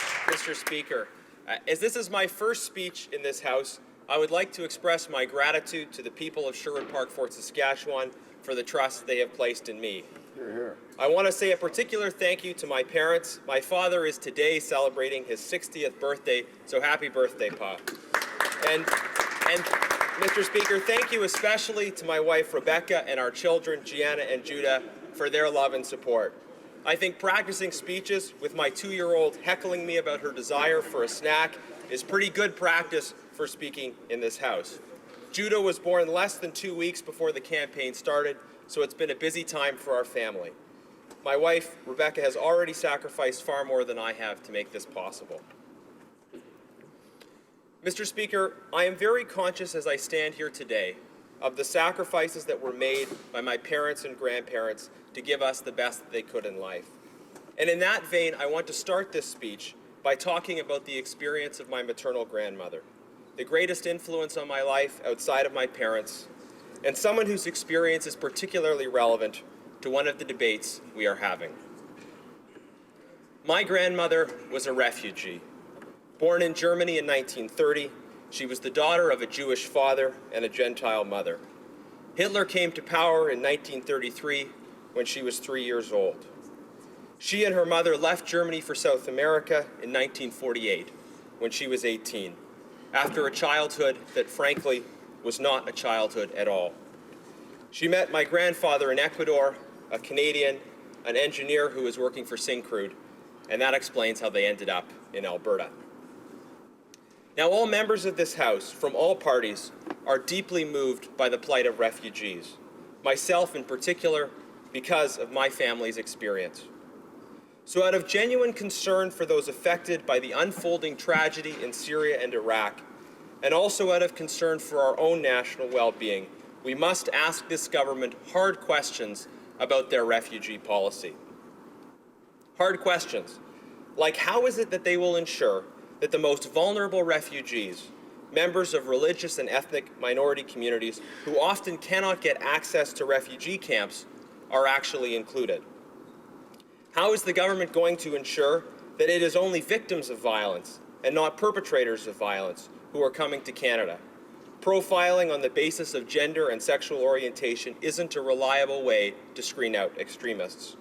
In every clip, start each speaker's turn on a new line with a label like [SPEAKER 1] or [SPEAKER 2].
[SPEAKER 1] much, Mr. Speaker. As this is my first speech in this House, I would like to express my gratitude to the people of Sherwood Park, Fort Saskatchewan for the trust they have placed in me.
[SPEAKER 2] Hear, hear.
[SPEAKER 1] I want to say a particular thank you to my parents. My father is today celebrating his 60th birthday, so happy birthday, Pa. And Mr. Speaker, thank you especially to my wife, Rebecca, and our children, Gianna and Judah, for their love and support. I think practicing speeches with my 2-year-old heckling me about her desire for a snack is pretty good practice for speaking in this House. Judah was born less than 2 weeks before the campaign started, so it's been a busy time for our family. My wife, Rebecca, has already sacrificed far more than I have to make this possible. Mr. Speaker, I am very conscious as I stand here today of the sacrifices that were made by my parents and grandparents to give us the best that they could in life. And in that vein, I want to start this speech by talking about the experience of my maternal grandmother, the greatest influence on my life outside of my parents, and someone whose experience is particularly relevant to one of the debates we are having. My grandmother was a refugee. Born in Germany in 1930, she was the daughter of a Jewish father and a Gentile mother. Hitler came to power in 1933 when she was 3 years old. She and her mother left Germany for South America in 1948 when she was 18, after a childhood that frankly was not a childhood at all. She met my grandfather in Ecuador, a Canadian, an engineer who was working for Syncrude, and that explains how they ended up in Alberta. Now, all members of this House, from all parties, are deeply moved by the plight of refugees, myself in particular, because of my family's experience. So out of genuine concern for those affected by the unfolding tragedy in Syria and Iraq, and also out of concern for our own national well-being, we must ask this government hard questions about their refugee policy. Hard questions, like how is it that they will ensure that the most vulnerable refugees, members of religious and ethnic minority communities who often cannot get access to refugee camps, are actually included? How is the government going to ensure that it is only victims of violence and not perpetrators of violence who are coming to Canada? Profiling on the basis of gender and sexual orientation isn't a reliable way to screen out extremists.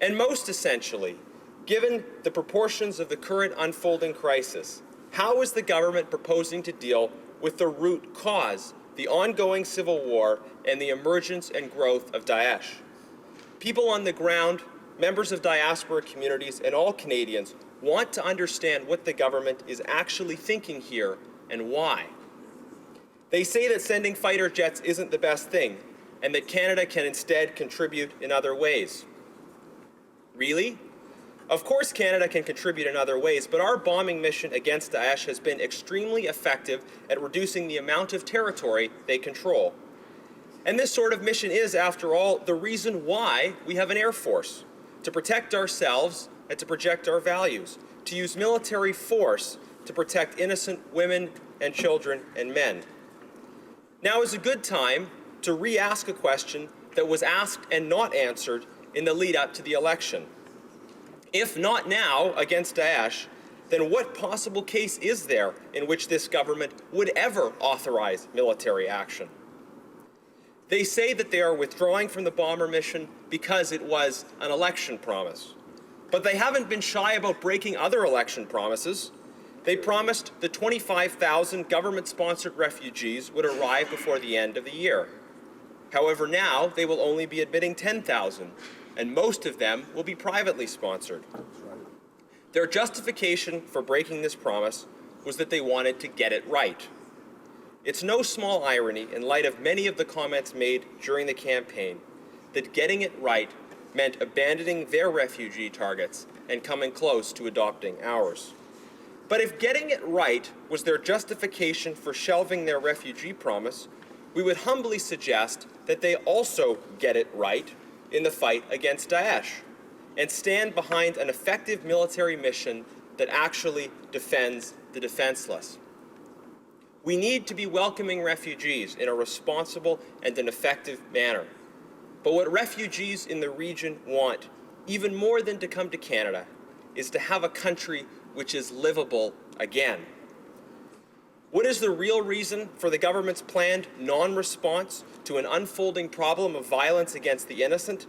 [SPEAKER 1] And most essentially, given the proportions of the current unfolding crisis, how is the government proposing to deal with the root cause, the ongoing civil war, and the emergence and growth of Daesh? People on the ground, members of diaspora communities, and all Canadians want to understand what the government is actually thinking here and why. They say that sending fighter jets isn't the best thing, and that Canada can instead contribute in other ways. Really? Of course Canada can contribute in other ways, but our bombing mission against Daesh has been extremely effective at reducing the amount of territory they control. And this sort of mission is, after all, the reason why we have an air force, to protect ourselves and to project our values, to use military force to protect innocent women and children and men. Now is a good time to re-ask a question that was asked and not answered in the lead up to the election. If not now against Daesh, then what possible case is there in which this government would ever authorize military action? They say that they are withdrawing from the bomber mission because it was an election promise. But they haven't been shy about breaking other election promises. They promised that 25,000 government-sponsored refugees would arrive before the end of the year. However, now they will only be admitting 10,000, and most of them will be privately sponsored. Their justification for breaking this promise was that they wanted to get it right. It's no small irony, in light of many of the comments made during the campaign, that getting it right meant abandoning their refugee targets and coming close to adopting ours. But if getting it right was their justification for shelving their refugee promise, we would humbly suggest that they also get it right in the fight against Daesh and stand behind an effective military mission that actually defends the defenseless. We need to be welcoming refugees in a responsible and an effective manner. But what refugees in the region want, even more than to come to Canada, is to have a country which is livable again. What is the real reason for the government's planned non-response to an unfolding problem of violence against the innocent?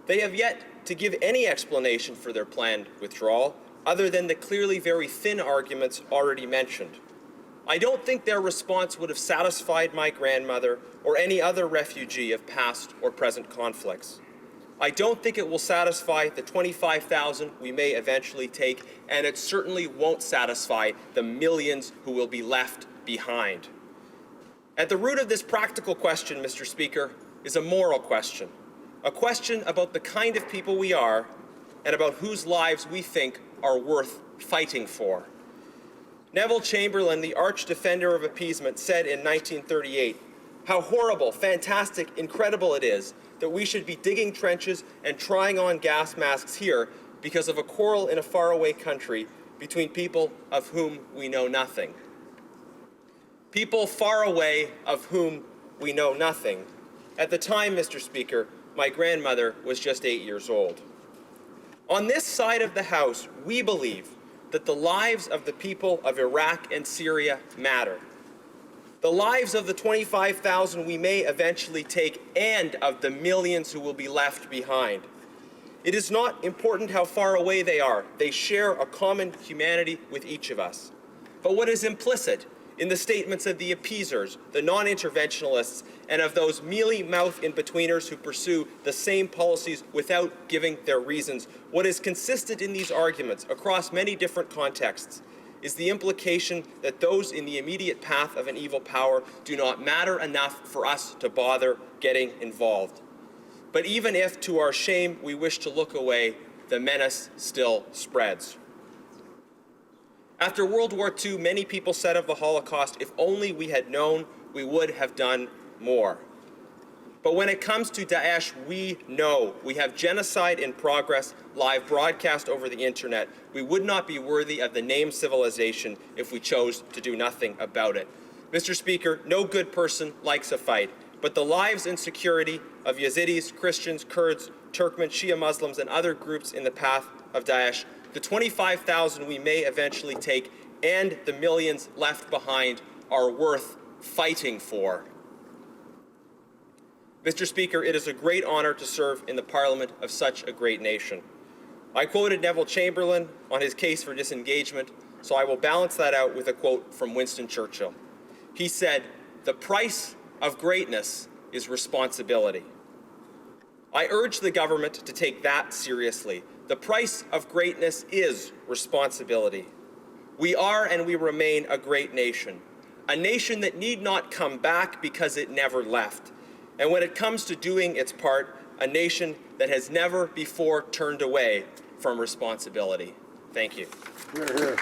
[SPEAKER 1] They have yet to give any explanation for their planned withdrawal, other than the clearly very thin arguments already mentioned. I don't think their response would have satisfied my grandmother or any other refugee of past or present conflicts. I don't think it will satisfy the 25,000 we may eventually take, and it certainly won't satisfy the millions who will be left behind. At the root of this practical question, Mr. Speaker, is a moral question. A question about the kind of people we are and about whose lives we think are worth fighting for. Neville Chamberlain, the arch defender of appeasement, said in 1938, "How horrible, fantastic, incredible it is that we should be digging trenches and trying on gas masks here because of a quarrel in a faraway country between people of whom we know nothing." People far away of whom we know nothing. At the time, Mr. Speaker, my grandmother was just 8 years old. On this side of the House, we believe that the lives of the people of Iraq and Syria matter. The lives of the 25,000 we may eventually take and of the millions who will be left behind. It is not important how far away they are. They share a common humanity with each of us. But what is implicit in the statements of the appeasers, the non-interventionalists, and of those mealy-mouthed in-betweeners who pursue the same policies without giving their reasons, what is consistent in these arguments across many different contexts is the implication that those in the immediate path of an evil power do not matter enough for us to bother getting involved. But even if, to our shame, we wish to look away, the menace still spreads. After World War II, many people said of the Holocaust, if only we had known, we would have done more. But when it comes to Daesh, we know we have genocide in progress, live broadcast over the internet. We would not be worthy of the name civilization if we chose to do nothing about it. Mr. Speaker, no good person likes a fight, but the lives and security of Yazidis, Christians, Kurds, Turkmen, Shia Muslims, and other groups in the path of Daesh, the 25,000 we may eventually take, and the millions left behind are worth fighting for. Mr. Speaker, it is a great honor to serve in the Parliament of such a great nation. I quoted Neville Chamberlain on his case for disengagement, so I will balance that out with a quote from Winston Churchill. He said, "The price of greatness is responsibility." I urge the government to take that seriously. The price of greatness is responsibility. We are and we remain a great nation, a nation that need not come back because it never left. And when it comes to doing its part, a nation that has never before turned away from responsibility. Thank you.
[SPEAKER 2] Hear, hear.